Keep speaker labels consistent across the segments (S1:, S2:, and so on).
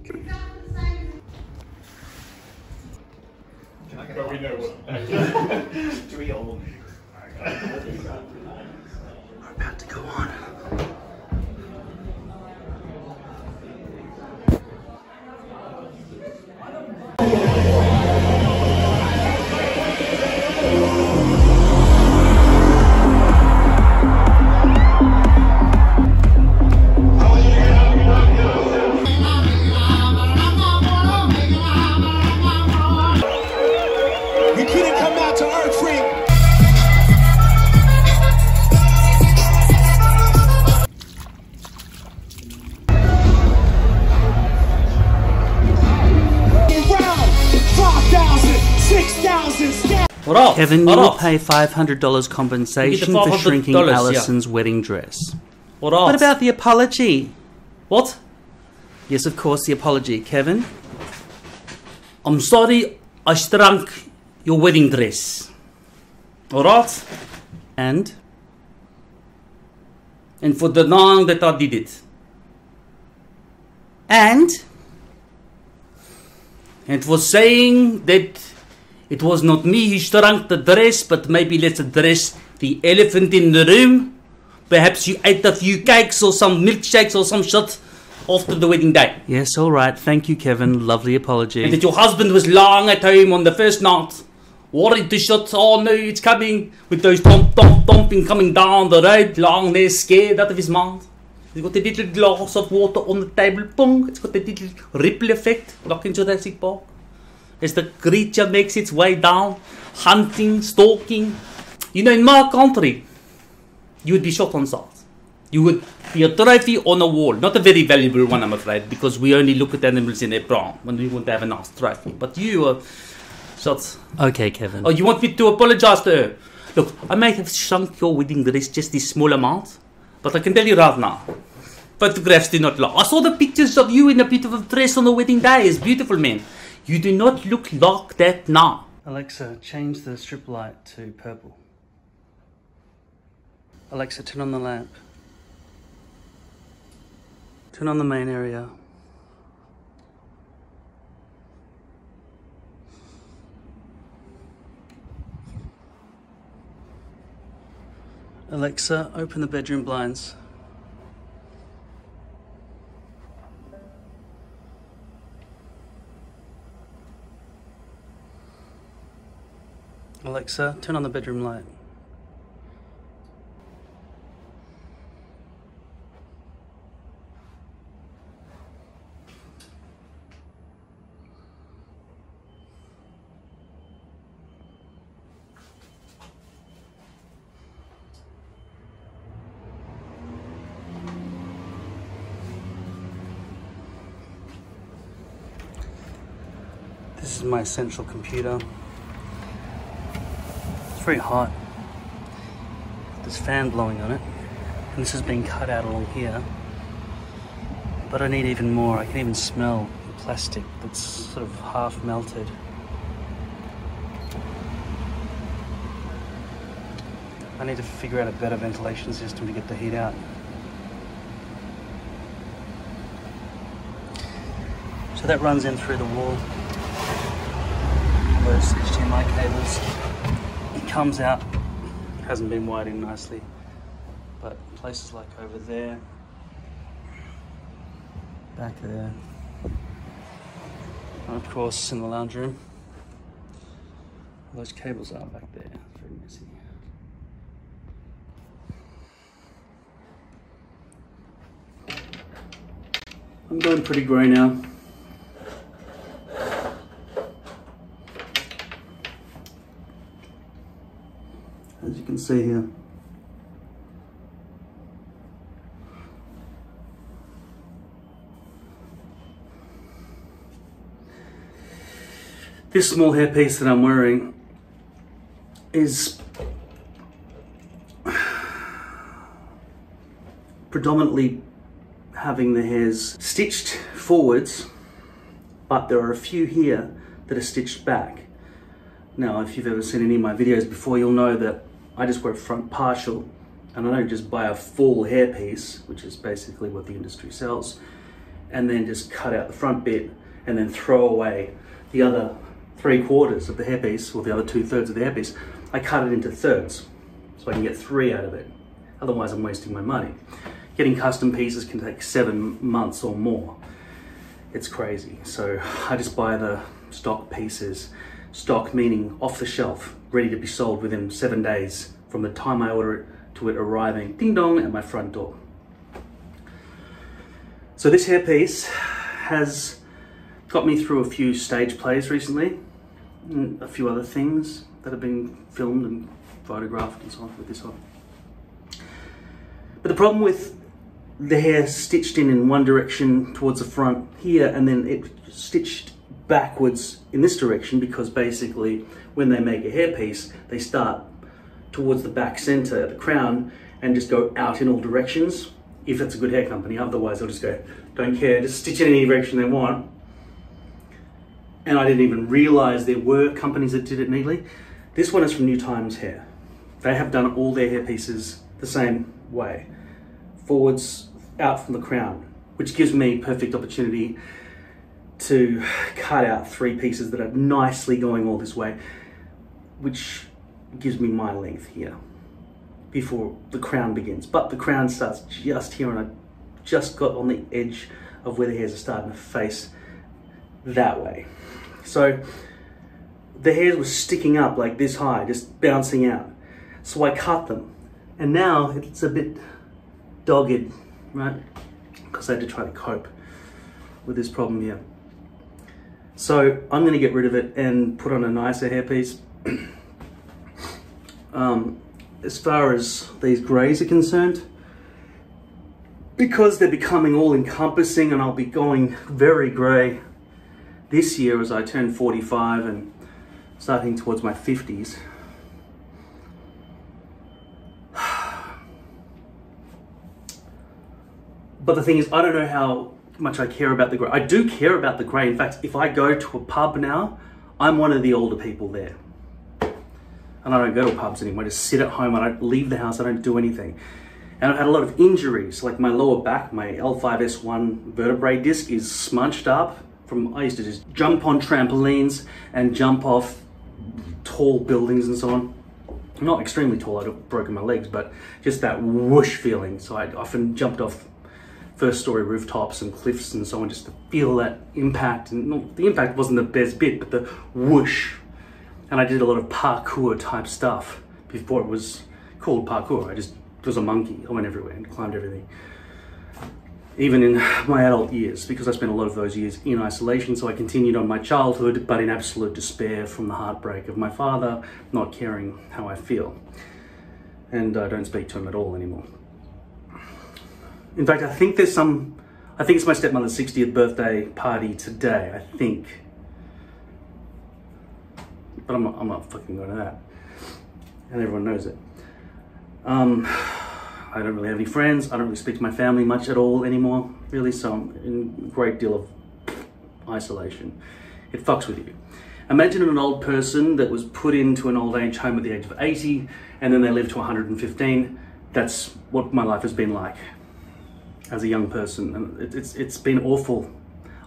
S1: But we know what.
S2: Do we all?
S3: We're about to go on.
S1: What else?
S3: Kevin,
S1: What
S3: you will
S1: else?
S3: pay $500 compensation for
S1: $500,
S3: shrinking
S1: yeah.
S3: Alison's wedding dress.
S1: What else?
S3: What about the apology?
S1: What?
S3: Yes, of course, the apology. Kevin?
S1: I'm sorry I shrunk your wedding dress. Alright?
S3: And?
S1: And for denying that I did it.
S3: And?
S1: And for saying that it was not me who shrunk the dress, but maybe let's address the elephant in the room. Perhaps you ate a few cakes or some milkshakes or some shit after the wedding day.
S3: Yes, all right. Thank you, Kevin. Lovely apology.
S1: And that your husband was lying at home on the first night, worried to shit. Oh no, it's coming, with those thumping coming down the road, lying there scared out of his mind. He's got a little glass of water on the table, boom. It's got a little ripple effect, like in Jurassic Park. As the creature makes its way down, hunting, stalking. You know, in my country, you would be shot on sight. You would be a trophy on a wall. Not a very valuable one, I'm afraid, because we only look at animals in their prime when we want to have a nice trophy. But you are shot.
S3: Okay, Kevin.
S1: Oh, you want me to apologize to her? Look, I may have shrunk your wedding dress just this small amount, but I can tell you right now, photographs do not lie. I saw the pictures of you in a beautiful dress on the wedding day. It's beautiful, man. You do not look like that now.
S3: Alexa, change the strip light to purple. Alexa, turn on the lamp. Turn on the main area. Alexa, open the bedroom blinds. Alexa, turn on the bedroom light. This is my central computer. It's very hot. There's a fan blowing on it, and this has been cut out along here. But I need even more. I can even smell the plastic that's sort of half melted. I need to figure out a better ventilation system to get the heat out. So that runs in through the wall. Those HDMI cables. It comes out. Hasn't been wired in nicely, but places like over there, back there, and of course in the lounge room. Those cables are back there. It's very messy. I'm going pretty grey now. As you can see here. This small hairpiece that I'm wearing is predominantly having the hairs stitched forwards, but there are a few here that are stitched back. Now, if you've ever seen any of my videos before, you'll know that I just wear a front partial, and I don't just buy a full hairpiece, which is basically what the industry sells, and then just cut out the front bit and then throw away the other 3/4 of the hairpiece, or the other 2/3 of the hairpiece. I cut it into thirds so I can get 3 out of it. Otherwise I'm wasting my money. Getting custom pieces can take 7 months or more. It's crazy. So I just buy the stock pieces. Stock meaning off the shelf, ready to be sold within 7 days from the time I order it to it arriving ding dong at my front door. So this hairpiece has got me through a few stage plays recently, and a few other things that have been filmed and photographed and so on with this on. But the problem with the hair stitched in one direction towards the front here, and then it stitched backwards in this direction, because basically when they make a hairpiece, they start towards the back center at the crown and just go out in all directions, if it's a good hair company. Otherwise they'll just go, don't care, just stitch it in any direction they want. And I didn't even realize there were companies that did it neatly. This one is from New Times Hair. They have done all their hair pieces the same way, forwards out from the crown, which gives me perfect opportunity to cut out 3 pieces that are nicely going all this way, which gives me my length here before the crown begins. But the crown starts just here, and I just got on the edge of where the hairs are starting to face that way. So the hairs were sticking up like this high, just bouncing out. So I cut them, and now it's a bit dogged, right? Because I had to try to cope with this problem here. So I'm going to get rid of it and put on a nicer hairpiece. As far as these greys are concerned, because they're becoming all encompassing, and I'll be going very grey this year as I turn 45 and starting towards my 50s. But the thing is, I don't know how much I care about the grey. I do care about the grey. In fact, if I go to a pub now, I'm one of the older people there. And I don't go to pubs anymore. I just sit at home. I don't leave the house. I don't do anything. And I've had a lot of injuries, like my lower back, my L5S1 vertebrae disc is smudged up from, I used to just jump on trampolines and jump off tall buildings and so on. Not extremely tall, I'd broken my legs, but just that whoosh feeling. So I often jumped off first story rooftops and cliffs and so on, just to feel that impact. And the impact wasn't the best bit, but the whoosh. And I did a lot of parkour type stuff before it was called parkour. I just was a monkey. I went everywhere and climbed everything. Even in my adult years, because I spent a lot of those years in isolation, so I continued on my childhood, but in absolute despair from the heartbreak of my father not caring how I feel. And I don't speak to him at all anymore. In fact, I think it's my stepmother's 60th birthday party today, I think. But I'm not fucking going to that. And everyone knows it. I don't really have any friends. I don't really speak to my family much at all anymore, really. So I'm in a great deal of isolation. It fucks with you. Imagine an old person that was put into an old age home at the age of 80, and then they live to 115. That's what my life has been like as a young person. And it's been awful.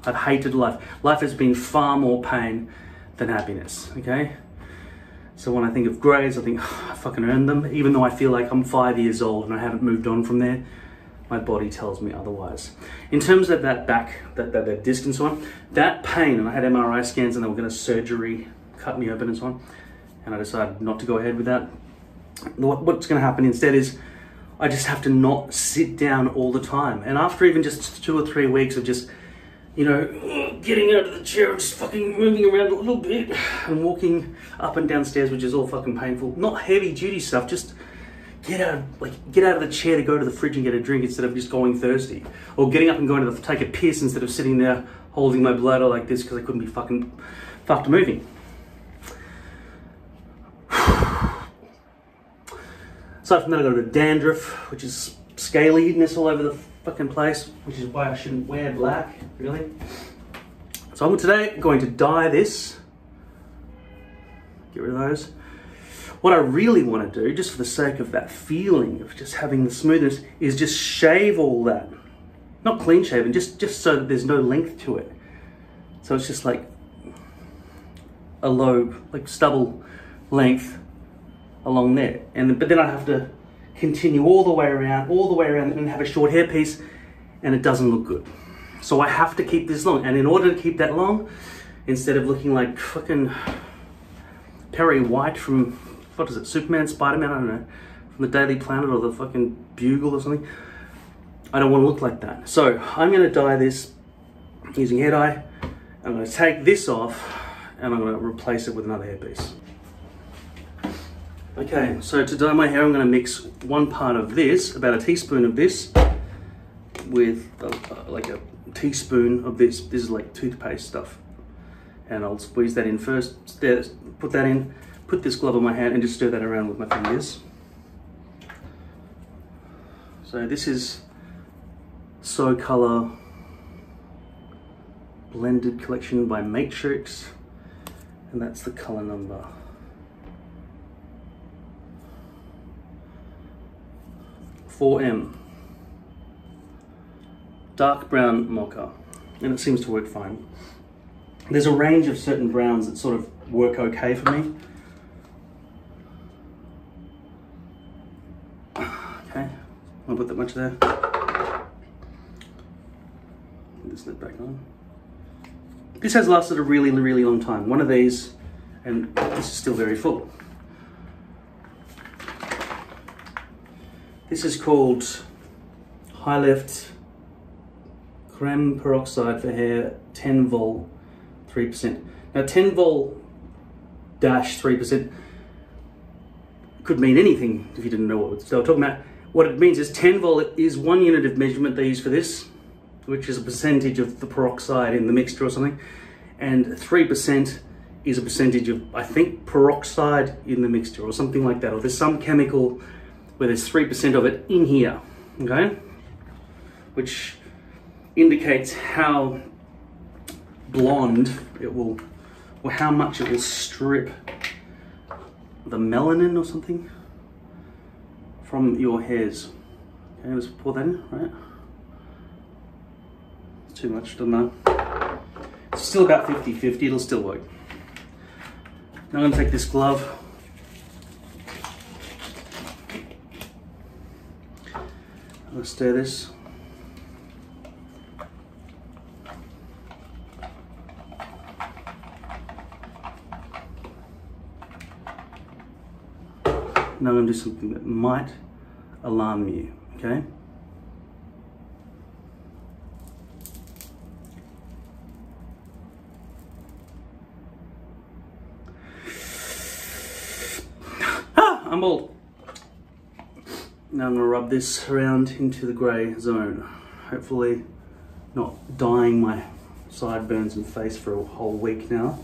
S3: I've hated life. Life has been far more pain than happiness, okay? So when I think of greys, I think, oh, I fucking earned them. Even though I feel like I'm 5 years old and I haven't moved on from there, my body tells me otherwise. In terms of that back, that disc and so on, that pain, and I had MRI scans and they were gonna surgery, cut me open and so on, and I decided not to go ahead with that. What's gonna happen instead is I just have to not sit down all the time. And after even just 2 or 3 weeks of just, you know, getting out of the chair and just fucking moving around a little bit and walking up and down stairs, which is all fucking painful. Not heavy duty stuff, just get out of the chair to go to the fridge and get a drink instead of just going thirsty. Or getting up and going to take a piss instead of sitting there holding my bladder like this because I couldn't be fucked moving. Aside from that, I got a bit of dandruff, which is scaliness all over the fucking place, which is why I shouldn't wear black, really. So I'm today going to dye this, get rid of those. What I really want to do, just for the sake of that feeling of just having the smoothness, is just shave all that not clean shaven, just so that there's no length to it. So it's just like a low, like stubble length along there. But then I have to continue all the way around and have a short hairpiece, and it doesn't look good. So I have to keep this long. And in order to keep that long, instead of looking like fucking Perry White from, what is it, Superman, Spider-Man, I don't know, from the Daily Planet or the fucking Bugle or something, I don't want to look like that. So I'm going to dye this using hair dye. I'm going to take this off and I'm going to replace it with another hairpiece. Okay, so to dye my hair, I'm going to mix one part of this, about a teaspoon of this, with like a teaspoon of this. This is like toothpaste stuff. And I'll squeeze that in first, put that in, put this glove on my hand and just stir that around with my fingers. So this is So Color Blended Collection by Matrix, and that's the color number. M. Dark brown mocha, and it seems to work fine. There's a range of certain browns that sort of work okay for me. Okay, I'll put that much there. Put this lid back on. This has lasted a really, really long time. One of these, and this is still very full. This is called High Lift Creme Peroxide for Hair 10 Vol 3%. Now 10 Vol dash 3% could mean anything if you didn't know what they were talking about. What it means is 10 Vol is one unit of measurement they use for this, which is a percentage of the peroxide in the mixture or something. And 3% is a percentage of, I think, peroxide in the mixture or something like that. Or there's some chemical where there's 3% of it in here, okay? Which indicates how blonde it will, or how much it will strip the melanin or something from your hairs. Okay, let's pour that in, right? It's too much, doesn't matter. It's still about 50-50, it'll still work. Now I'm gonna take this glove. I'm gonna stir this. Now I'm going to do something that might alarm you, okay? I'm bald. Now I'm going to rub this around into the grey zone. Hopefully not dyeing my sideburns and face for a whole week now.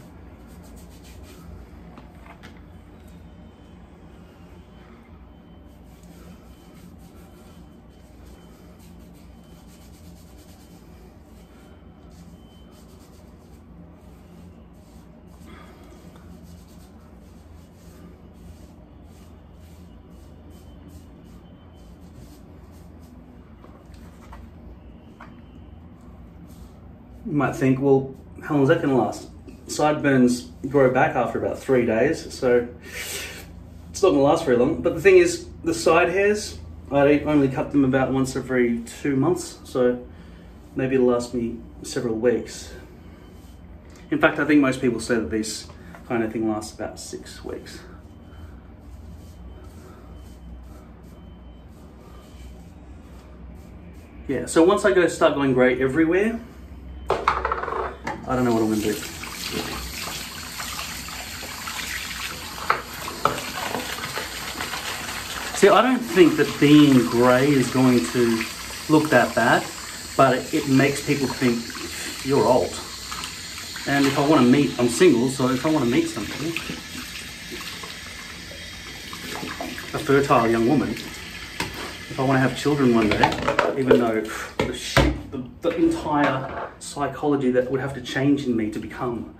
S3: You might think, well, how long is that going to last? Sideburns grow back after about 3 days, so it's not going to last very long. But the thing is, the side hairs, I only cut them about once every 2 months, so maybe it'll last me several weeks. In fact, I think most people say that this kind of thing lasts about 6 weeks. Yeah, so once I start going grey everywhere, I don't know what I'm going to do. See, I don't think that being grey is going to look that bad, but it makes people think you're old. And if I want to meet, I'm single, so if I want to meet somebody, a fertile young woman, if I want to have children one day, even though the entire psychology that would have to change in me to become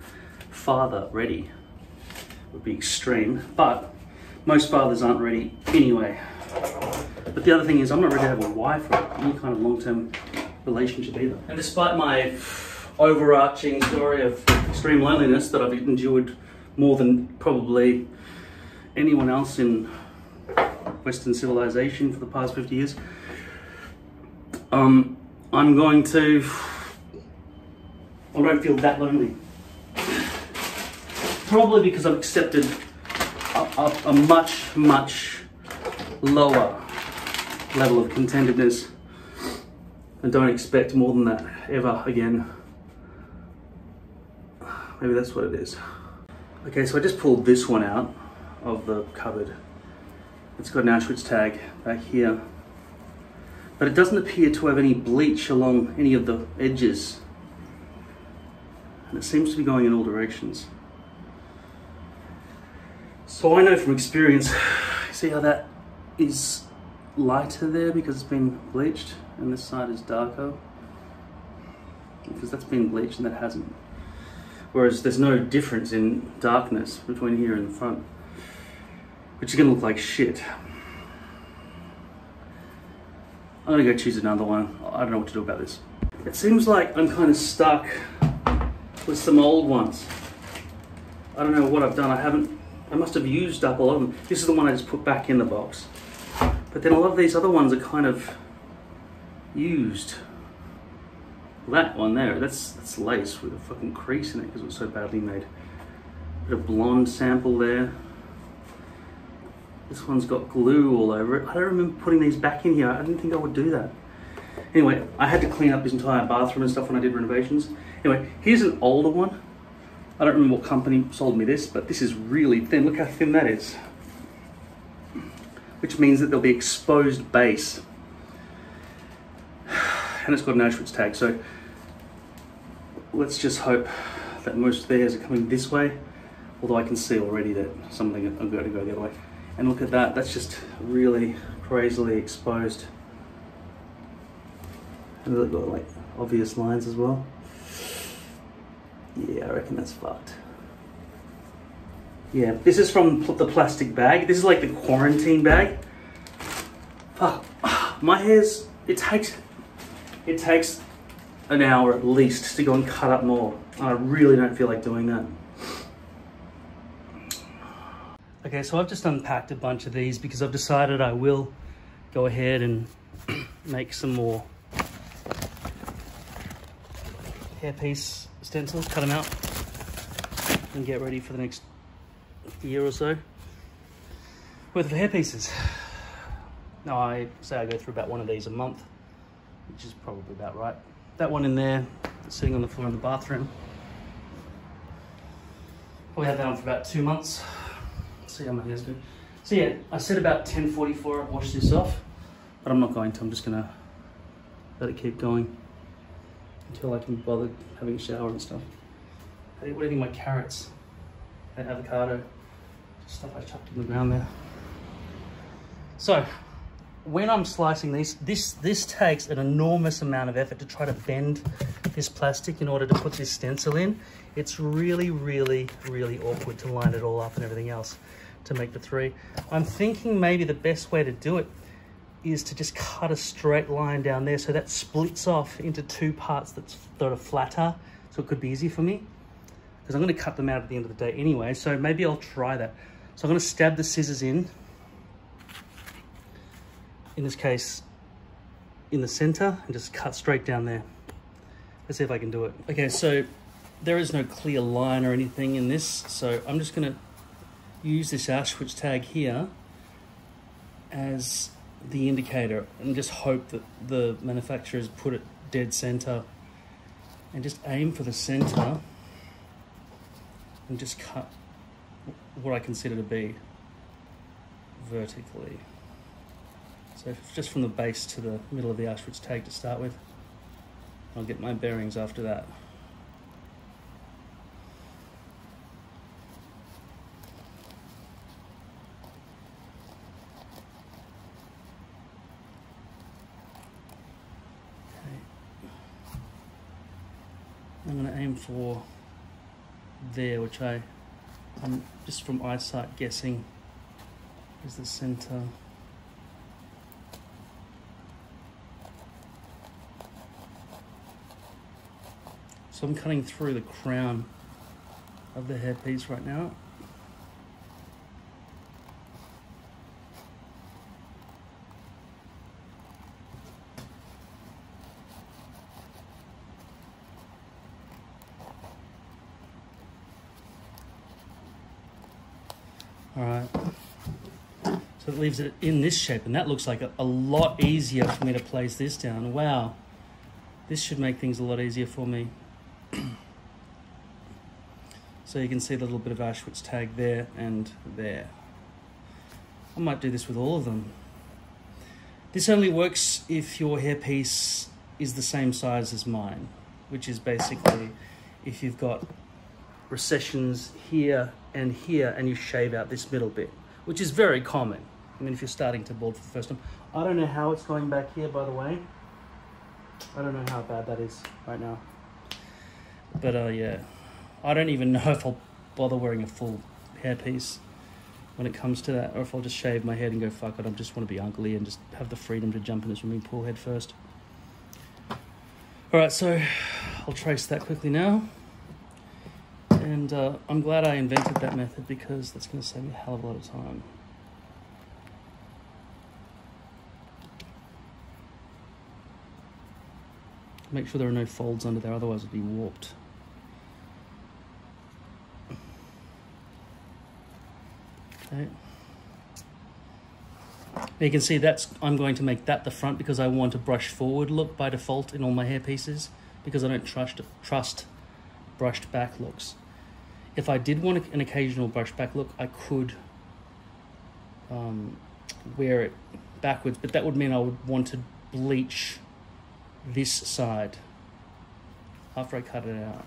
S3: father ready would be extreme, but most fathers aren't ready anyway. But the other thing is, I'm not ready to have a wife or any kind of long-term relationship either. And despite my overarching story of extreme loneliness that I've endured more than probably anyone else in Western civilization for the past 50 years, I don't feel that lonely. Probably because I've accepted a much, much lower level of contentedness and don't expect more than that ever again. Maybe that's what it is. Okay, so I just pulled this one out of the cupboard. It's got an Auschwitz tag back here, but it doesn't appear to have any bleach along any of the edges. And it seems to be going in all directions. So I know from experience, see how that is lighter there because it's been bleached, and this side is darker because that's been bleached and that hasn't. Whereas there's no difference in darkness between here and the front, which is gonna look like shit. I'm gonna go choose another one. I don't know what to do about this. It seems like I'm kind of stuck with some old ones. I don't know what I've done. I must have used up a lot of them. This is the one I just put back in the box. But then a lot of these other ones are kind of used. That one there, that's lace with a fucking crease in it because it was so badly made. Bit of blonde sample there. This one's got glue all over it. I don't remember putting these back in here. I didn't think I would do that. Anyway, I had to clean up this entire bathroom and stuff when I did renovations. Anyway, here's an older one. I don't remember what company sold me this, but this is really thin. Look how thin that is. Which means that there'll be exposed base. And it's got an Auschwitz tag, so let's just hope that most of the hairs are coming this way, although I can see already that some of them are going to go the other way. And look at that, that's just really crazily exposed. And they've got like obvious lines as well. Yeah, I reckon that's fucked. Yeah, this is from the plastic bag. This is like the quarantine bag. Fuck, my hairs, it takes an hour at least to go and cut up more. I really don't feel like doing that. Okay, so I've just unpacked a bunch of these because I've decided I will go ahead and make some more hairpiece stencils, cut them out and get ready for the next year or so worth of hairpieces. Now I say I go through about one of these a month, which is probably about right. That one in there, sitting on the floor in the bathroom. Probably had that on for about 2 months. See how my hair's good. So yeah, I said about 10:44 I'd wash this off, but I'm not going to. I'm just gonna let it keep going until I can be bothered having a shower and stuff. Hey, what do you think of my carrots? And avocado, just stuff I chucked in the ground there. So, when I'm slicing these, this takes an enormous amount of effort to try to bend this plastic in order to put this stencil in. It's really, really, really awkward to line it all up and everything else to make the three. I'm thinking maybe the best way to do it is to just cut a straight line down there so that splits off into two parts that are flatter, so it could be easy for me. Because I'm going to cut them out at the end of the day anyway, so maybe I'll try that. So I'm going to stab the scissors in this case, in the center, and just cut straight down there. Let's see if I can do it. Okay, so there is no clear line or anything in this, so I'm just going to use this Auschwitz tag here as the indicator and just hope that the manufacturers put it dead center, and just aim for the center and just cut what I consider to be vertically. So just from the base to the middle of the Auschwitz tag to start with. I'll get my bearings after that. Okay. I'm going to aim for there, which I'm just from eyesight guessing is the center. So I'm cutting through the crown of the hairpiece right now. All right, so it leaves it in this shape, and that looks like a lot easier for me to place this down. Wow, this should make things a lot easier for me. So you can see the little bit of Auschwitz tag there and there. I might do this with all of them. This only works if your hairpiece is the same size as mine, which is basically if you've got recessions here and here and you shave out this middle bit, which is very common. I mean, if you're starting to bald for the first time. I don't know how it's going back here, by the way. I don't know how bad that is right now. But yeah, I don't even know if I'll bother wearing a full hairpiece when it comes to that, or if I'll just shave my head and go, fuck it, I just want to be ugly and just have the freedom to jump in the swimming pool head first. All right, so I'll trace that quickly now. And I'm glad I invented that method because that's going to save me a hell of a lot of time. Make sure there are no folds under there, otherwise it'd be warped. Okay. Now you can see I'm going to make that the front because I want a brush forward look by default in all my hair pieces because I don't trust brushed back looks. If I did want an occasional brush back look, I could wear it backwards, but that would mean I would want to bleach this side after I cut it out.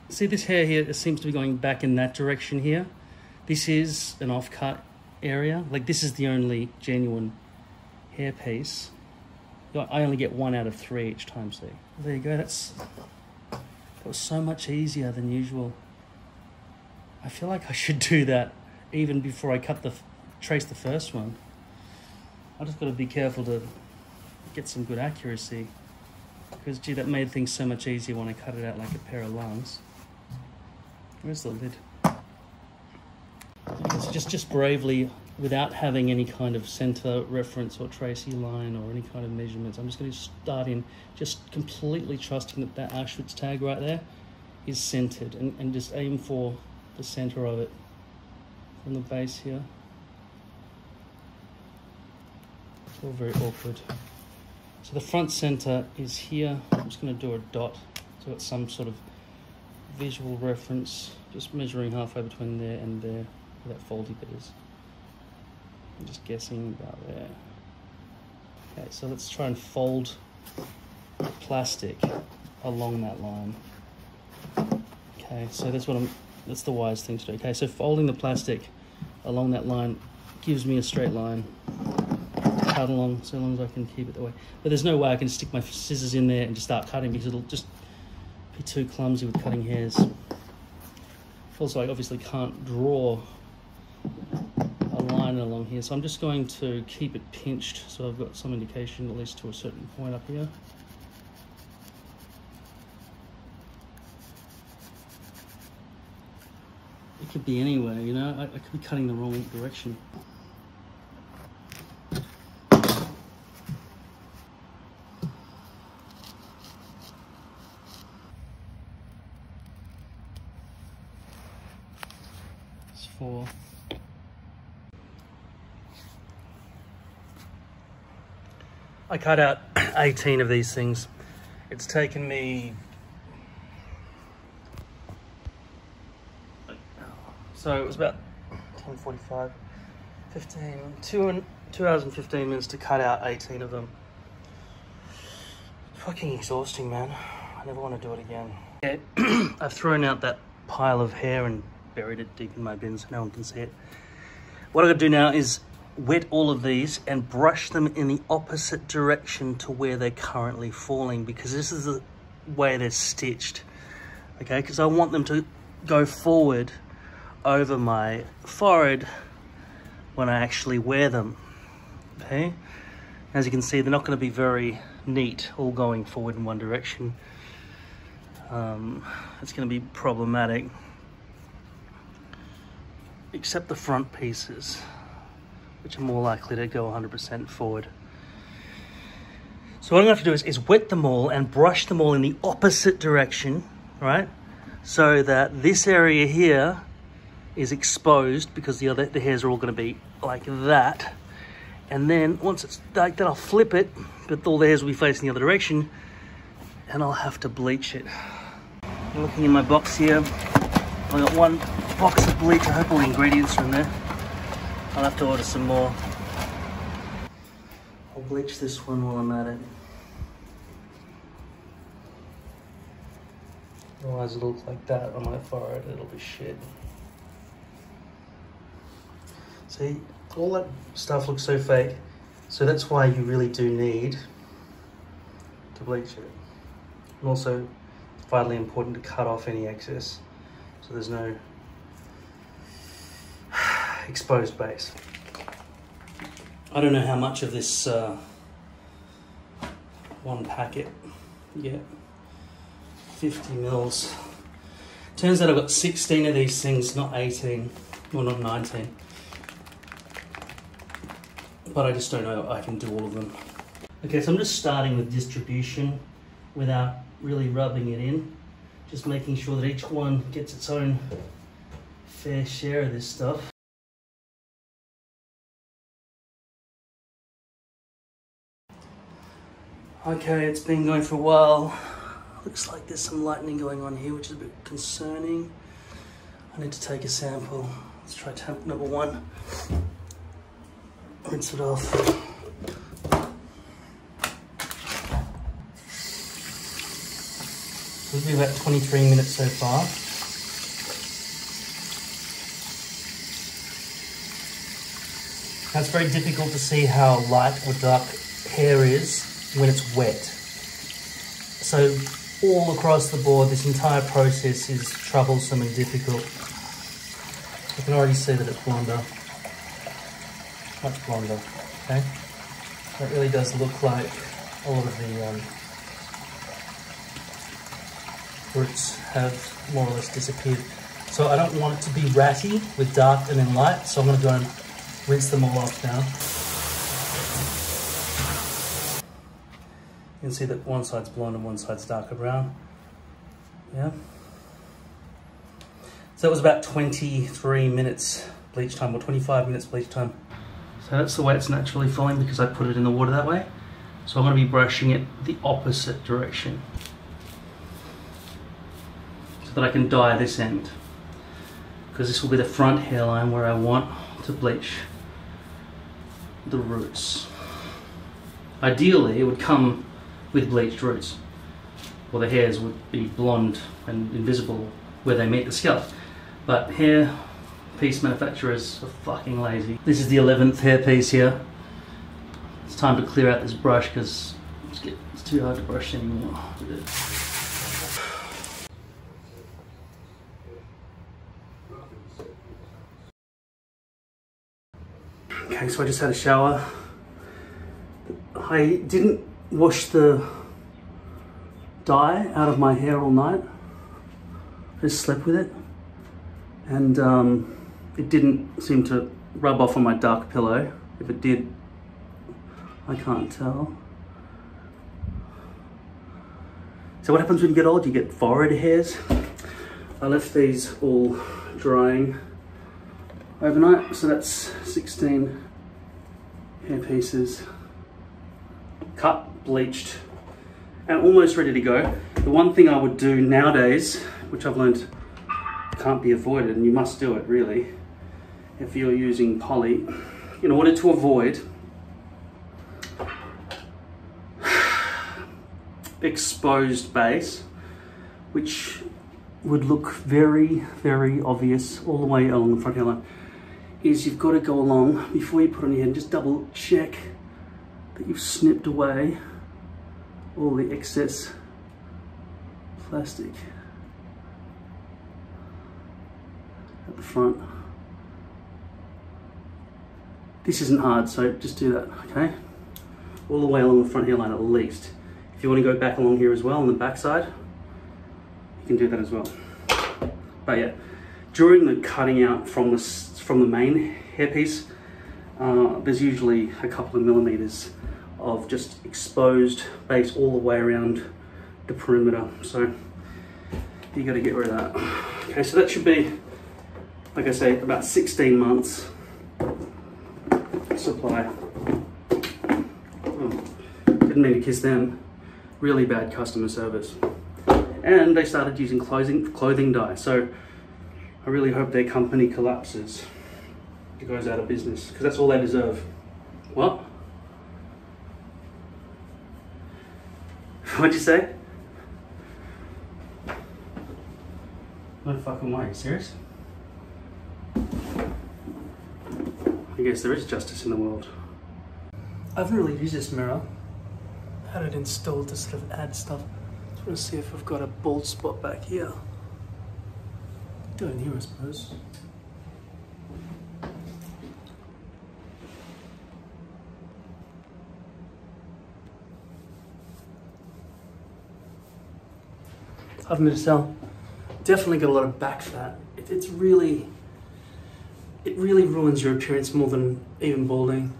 S3: See this hair here, it seems to be going back in that direction here. This is an off-cut area. Like this is the only genuine hair piece. I only get 1 out of 3 each time, see? There you go, that was so much easier than usual. I feel like I should do that even before I trace the first one. I just got to be careful to get some good accuracy because, gee, that made things so much easier when I cut it out like a pair of lungs. Where's the lid? So just bravely, without having any kind of center reference or tracey line or any kind of measurements, I'm just going to start in just completely trusting that Auschwitz tag right there is centered and just aim for the center of it from the base here. It's all very awkward. So the front center is here. I'm just going to do a dot so it's some sort of visual reference, just measuring halfway between there and there where that foldy bit is. I'm just guessing about there. Okay, so let's try and fold the plastic along that line. Okay, so that's the wise thing to do. Okay, so folding the plastic along that line gives me a straight line to cut along, so long as I can keep it that way. But there's no way I can stick my scissors in there and just start cutting because it'll just be too clumsy with cutting hairs. Also, I obviously can't draw a line along here, so I'm just going to keep it pinched so I've got some indication at least to a certain point up here. It could be anywhere, you know, I could be cutting the wrong direction. It's 4. I cut out 18 of these things. It's taken me, so it was about 10:45, 2 hours and 15 minutes to cut out 18 of them. Fucking exhausting, man. I never want to do it again. Yeah, I've thrown out that pile of hair and buried it deep in my bin so no one can see it. What I'm gonna do now is wet all of these and brush them in the opposite direction to where they're currently falling because this is the way they're stitched. Okay, because I want them to go forward over my forehead when I actually wear them. Okay, as you can see, they're not going to be very neat all going forward in one direction. it's going to be problematic, except the front pieces, which are more likely to go 100% forward. So what I'm going to have to do is wet them all and brush them all in the opposite direction, right? So that this area here is exposed, because the hairs are all going to be like that. And then once it's like that, I'll flip it, but all the hairs will be facing the other direction, and I'll have to bleach it. I'm looking in my box here. I've got one box of bleach. I hope all the ingredients are in there. I'll have to order some more. I'll bleach this one while I'm at it. Otherwise it looks like that on my forehead, it'll be shit. See, all that stuff looks so fake. So that's why you really do need to bleach it. And also, it's vitally important to cut off any excess, so there's no exposed base. I don't know how much of this one packet you get. 50 mils. Turns out I've got 16 of these things, not 18, well, not 19. But I just don't know I can do all of them. Okay, so I'm just starting with distribution without really rubbing it in. Just making sure that each one gets its own fair share of this stuff. Okay, it's been going for a while. Looks like there's some lightning going on here, which is a bit concerning. I need to take a sample. Let's try sample number 1. Rinse it off. It'll be about 23 minutes so far. Now it's very difficult to see how light or dark hair is when it's wet. So all across the board, this entire process is troublesome and difficult. I can already see that it's blonder. Much blonder, okay? That really does look like a lot of the roots have more or less disappeared. So I don't want it to be ratty with dark and then light, so I'm going to go and rinse them all off now. You can see that one side's blonde and one side's darker brown. Yeah. So that was about 23 minutes bleach time, or 25 minutes bleach time. So that's the way it's naturally falling because I put it in the water that way. So I'm going to be brushing it the opposite direction so that I can dye this end, because this will be the front hairline where I want to bleach the roots. Ideally, it would come with bleached roots, or the hairs would be blonde and invisible where they meet the scalp. But hair piece manufacturers are fucking lazy. This is the 11th hairpiece here. It's time to clear out this brush because it's too hard to brush anymore with it. Okay, so I just had a shower. I didn't wash the dye out of my hair all night. I just slept with it, and it didn't seem to rub off on my dark pillow. If it did, I can't tell. So what happens when you get old? You get forehead hairs. I left these all drying overnight, so that's 16 hair pieces cut, bleached, and almost ready to go. The one thing I would do nowadays, which I've learned can't be avoided, and you must do it really, if you're using poly, in order to avoid exposed base, which would look very, very obvious all the way along the front hairline, is you've got to go along before you put on your head and just double check that you've snipped away all the excess plastic at the front. This isn't hard, so just do that, okay? All the way along the front hairline at least. If you want to go back along here as well on the back side, can do that as well. But yeah, during the cutting out from the main hairpiece, there's usually a couple of millimeters of just exposed base all the way around the perimeter. So you got to get rid of that. Okay, so that should be, like I say, about 16 months supply. Oh, didn't mean to kiss them. Really bad customer service. And they started using clothing dye. So I really hope their company collapses. It goes out of business, because that's all they deserve. What? What'd you say? No fucking way, serious? I guess there is justice in the world. I haven't really used this mirror. I had it installed to sort of add stuff. Just want to see if I've got a bald spot back here. Do it in here, I suppose. I've been to tell. Definitely got a lot of back fat. It really ruins your appearance more than even balding.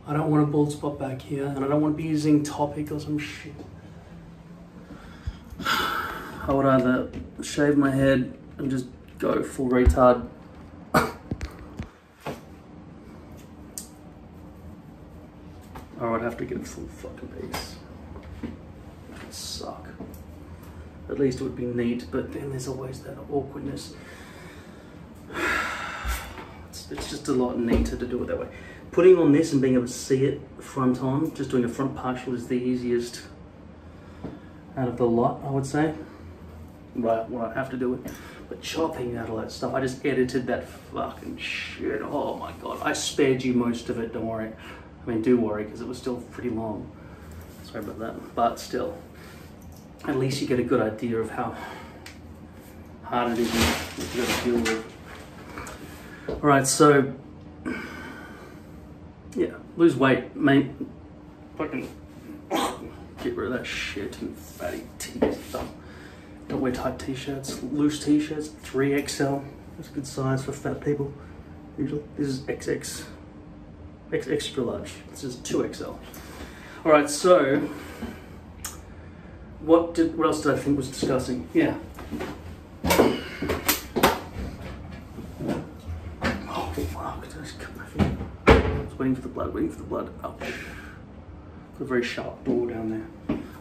S3: I don't want a bald spot back here, and I don't want to be using Topic or some shit. I would either shave my head and just go full retard. Or I'd have to get a full fucking piece. That would suck. At least it would be neat, but then there's always that awkwardness. It's just a lot neater to do it that way. Putting on this and being able to see it front on, just doing a front partial is the easiest out of the lot, I would say. Right, what I have to do it. But chopping out all that stuff, I just edited that fucking shit. Oh my god, I spared you most of it, don't worry. I mean, do worry, because it was still pretty long. Sorry about that, but still. At least you get a good idea of how hard it is and what you got to deal with. Alright, so yeah, lose weight, mate. Fucking get rid of that shit and fatty stuff. Don't wear tight t-shirts, loose t-shirts, 3XL. That's a good size for fat people. Usually, this is XX, extra large. This is 2XL. Alright, so what else did I think was disgusting? Yeah. Oh fuck, did I just cut my finger? I was waiting for the blood, Ouch. Got a very sharp ball down there.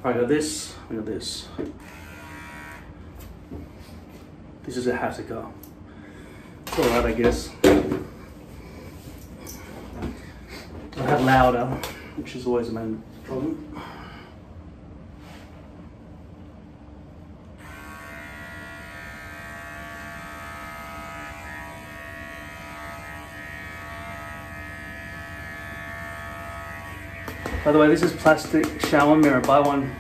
S3: Alright, I got this, I got this. This is a Hattiker. It's alright, I guess. I had louder, which is always a main problem. By the way, this is plastic shower mirror. Buy one.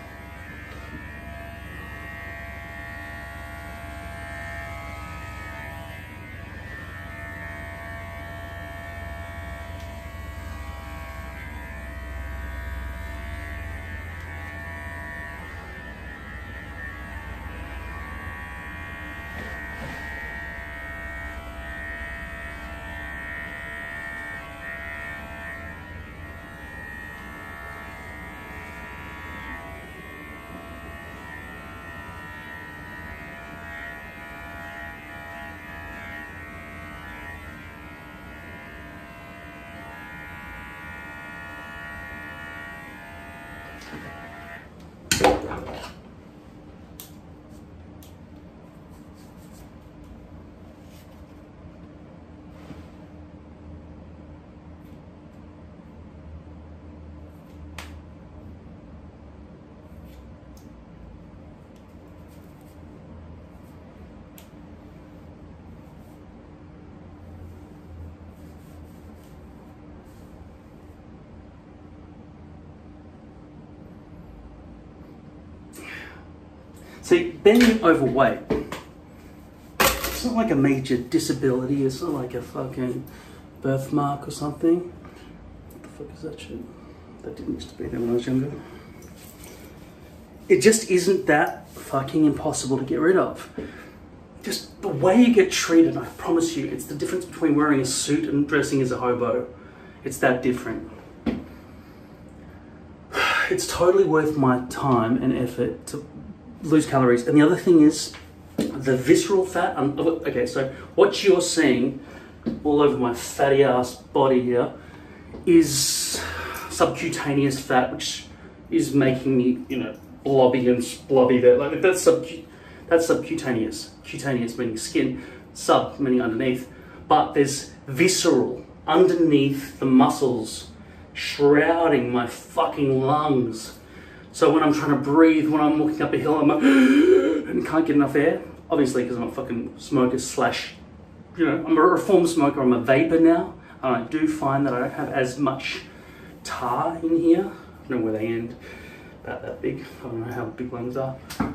S3: See, being overweight, it's not like a major disability, it's not like a fucking birthmark or something. What the fuck is that shit? That didn't used to be there when I was younger. it just isn't that fucking impossible to get rid of. Just the way you get treated, I promise you, it's the difference between wearing a suit and dressing as a hobo. It's that different. It's totally worth my time and effort to lose calories. And the other thing is the visceral fat. Okay, so what you're seeing all over my fatty ass body here is subcutaneous fat, which is making me, you know, blobby and splobby there. Like that's subcutaneous. Cutaneous meaning skin, sub meaning underneath. But there's visceral underneath the muscles, shrouding my fucking lungs. So when I'm trying to breathe, when I'm walking up a hill, I'm like, and can't get enough air. Obviously, because I'm a fucking smoker slash, you know, I'm a reformed smoker. I'm a vapor now, and I do find that I don't have as much tar in here. I don't know where they end. About that big. I don't know how big lungs are. Don't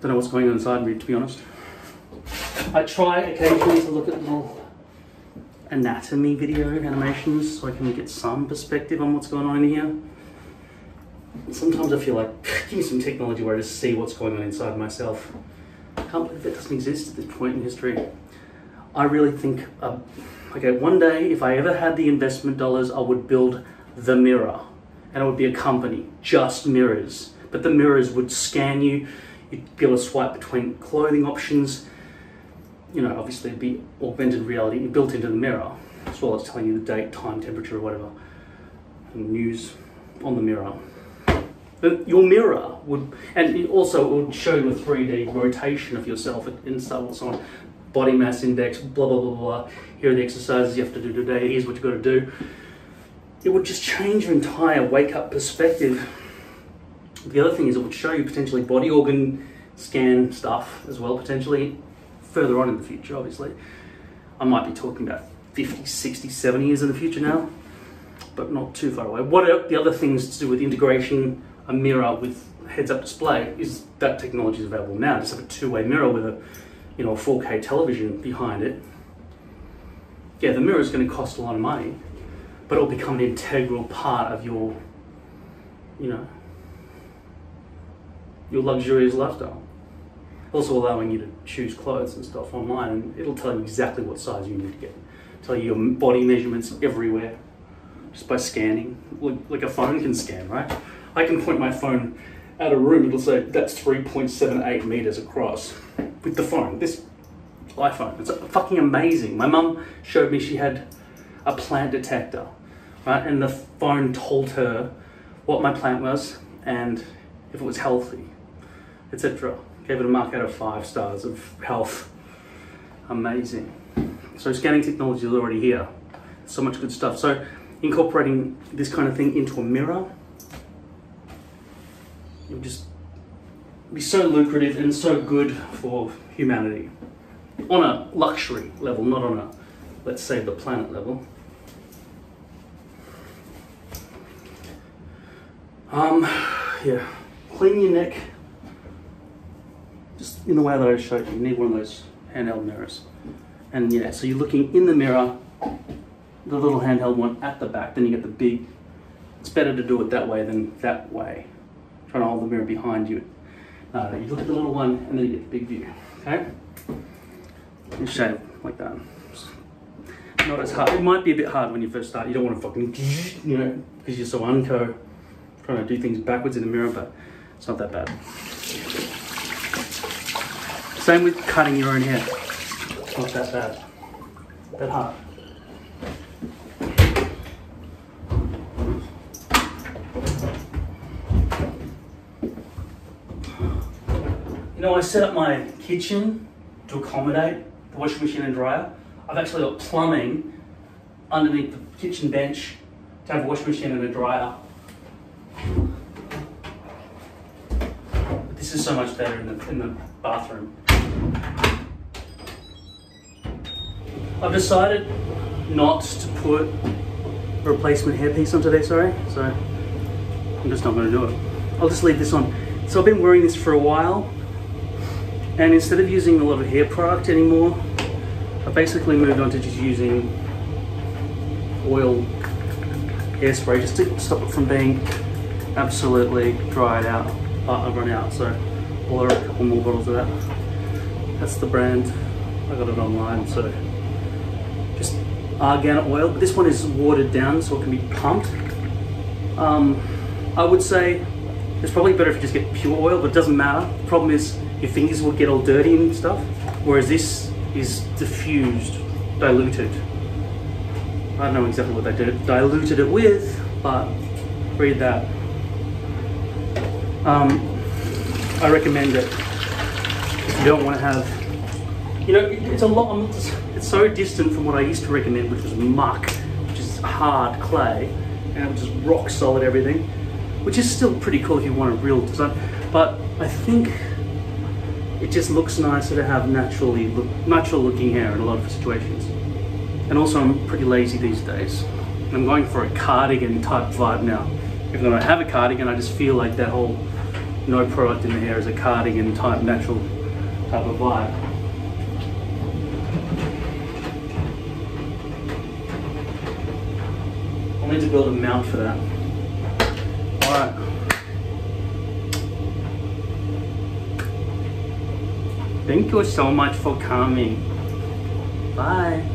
S3: know what's going on inside me, to be honest. I try occasionally to look at little anatomy video animations so I can get some perspective on what's going on in here. Sometimes I feel like, give me some technology where I just see what's going on inside myself. I can't believe that doesn't exist at this point in history. I really think, okay, one day if I ever had the investment dollars, I would build the mirror, and it would be a company, just mirrors. But the mirrors would scan you, you'd be able to swipe between clothing options. You know, obviously it'd be augmented reality built into the mirror, as well as telling you the date, time, temperature, or whatever, and news on the mirror. Your mirror would, and it also would show you a 3D rotation of yourself and stuff, so on. Body mass index, blah, blah, blah, blah. Here are the exercises you have to do today. Here's what you've got to do. It would just change your entire wake-up perspective. The other thing is it would show you potentially body organ scan stuff as well, potentially further on in the future, obviously. I might be talking about 50, 60, 70 years in the future now, but not too far away. What are the other things to do with integration, a mirror with heads-up display, is that technology is available now. Just have a two-way mirror with a, you know, a 4K television behind it. Yeah, the mirror is going to cost a lot of money, but it'll become an integral part of your, you know, your luxurious lifestyle. Also allowing you to choose clothes and stuff online, and it'll tell you exactly what size you need to get. Tell you your body measurements everywhere, just by scanning, like a phone can scan, right? I can point my phone at a room, it'll say that's 3.78 meters across with the phone, this iPhone. It's fucking amazing. My mum showed me she had a plant detector, right? And the phone told her what my plant was and if it was healthy, etc. Gave it a mark out of 5 stars of health. Amazing. So scanning technology is already here. So much good stuff. So incorporating this kind of thing into a mirror, it would just be so lucrative and so good for humanity. On a luxury level, not on a let's save the planet level. Yeah, clean your neck just in the way that I showed you. You need one of those handheld mirrors. And yeah, so you're looking in the mirror, the little handheld one at the back, then you get the big. It's better to do it that way than that way. Trying to hold the mirror behind you. No, you look at the little one and then you get the big view, okay? And shave like that. Not as hard. It might be a bit hard when you first start. You don't want to fucking, you know, because you're so unco, trying to do things backwards in the mirror, but it's not that bad. Same with cutting your own hair. It's not that bad. That hard. You know, I set up my kitchen to accommodate the washing machine and dryer. I've actually got plumbing underneath the kitchen bench to have a washing machine and a dryer. But this is so much better in the bathroom. I've decided not to put a replacement hairpiece on today, sorry. So I'm just not going to do it. I'll just leave this on. So I've been wearing this for a while, and instead of using a lot of hair product anymore, I basically moved on to just using oil hairspray just to stop it from being absolutely dried out. but I've run out, so I'll order a couple more bottles of that. That's the brand. I got it online, so just argan oil. But this one is watered down, so it can be pumped. I would say it's probably better if you just get pure oil, but it doesn't matter. The problem is your fingers will get all dirty and stuff, whereas this is diffused, diluted. I don't know exactly what they diluted it with, but read that. I recommend it if you don't want to have, you know, it's a lot, it's so distant from what I used to recommend, which was muck, which is hard clay, and it was just rock solid everything, which is still pretty cool if you want a real design, but I think it just looks nicer to have natural looking hair in a lot of situations. And also I'm pretty lazy these days. I'm going for a cardigan type vibe now. Even though I have a cardigan, I just feel like that whole no product in the hair is a cardigan type natural type of vibe. I'll need to build a mount for that. Alright. Thank you so much for coming. Bye.